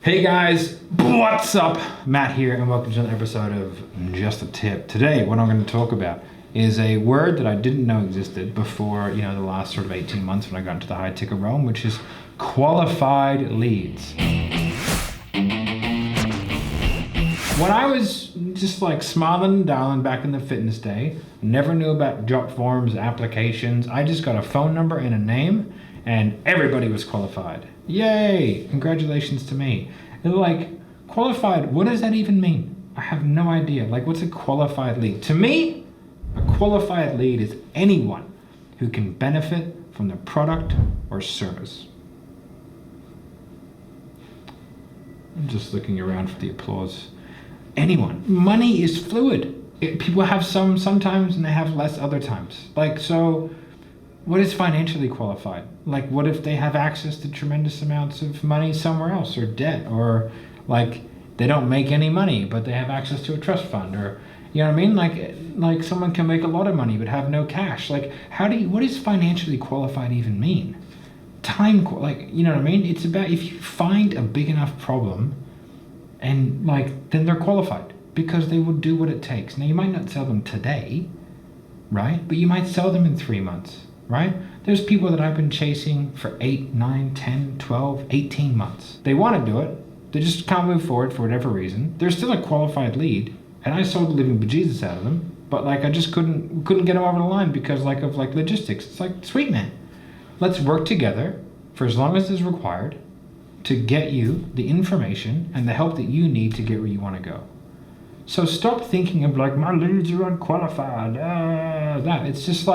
Hey guys, what's up? Matt here and welcome to another episode of Just a Tip. Today what I'm going to talk about is a word that I didn't know existed before, the last sort of 18 months when I got into the high ticket realm, which is qualified leads. When I was just like smiling and dialing back in the fitness day, never knew about job forms, applications. I just got a phone number and a name and everybody was qualified. Yay, congratulations to me. And like, qualified, what does that even mean? I have no idea. Like, what's a qualified lead? To me, a qualified lead is anyone who can benefit from the product or service. I'm just looking around for the applause. Anyone. Money is fluid. People have some sometimes and they have less other times. Like, so what is financially qualified? Like, what if they have access to tremendous amounts of money somewhere else, or debt, or like they don't make any money but they have access to a trust fund, or you know what I mean? Like someone can make a lot of money but have no cash. Like, what does financially qualified even mean? Like, you know what I mean? It's about if you find a big enough problem and then they're qualified because they will do what it takes. Now you might not sell them today, right? But you might sell them in 3 months. Right? There's people that I've been chasing for 8, 9, 10, 12, 18 months. They want to do it. They just can't move forward for whatever reason. They're still a qualified lead, and I sold the living bejesus out of them, but I just couldn't get them over the line because of logistics. It's like, sweet man, let's work together for as long as is required to get you the information and the help that you need to get where you want to go. So stop thinking of my leads are unqualified, It's just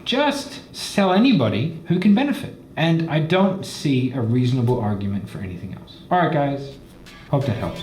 just sell anybody who can benefit. And I don't see a reasonable argument for anything else. All right, guys, hope that helps.